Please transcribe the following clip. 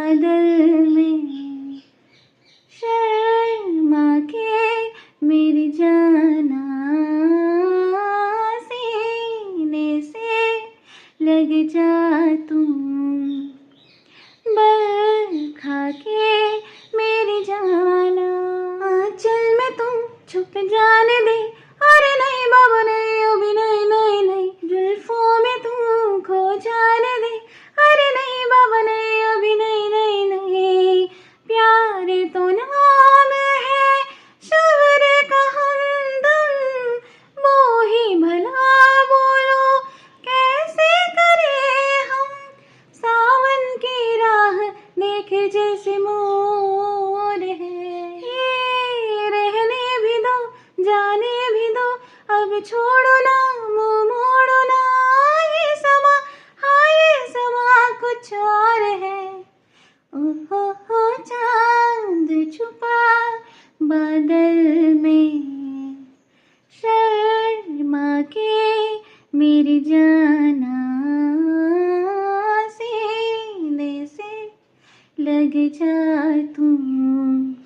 बादल में शर्मा के मेरी जाना सीने से लग जा तुम, बरखा के मेरी जाना आंचल में तुम छुप जाने दे। अरे नहीं बाबा नहीं, अभी नहीं नहीं नहीं, जुल्फों में तुम खो जाने दे। अरे नहीं बाबा नहीं, अभी नहीं नहीं नहीं, प्यार तो नाम है शहर का हमदम, वो ही भला बोलो कैसे करें हम, सावन की राह देखे जैसे मोर है। ये रहने भी दो जाने भी दो, अब छोड़ो ना मुँह मोड़ो ना, ये समा हाँ ये समा कुछ और है। ओहो हो चांद छुपा बादल में, शर्मा के मेरी जाना सीने से लग जा तुम।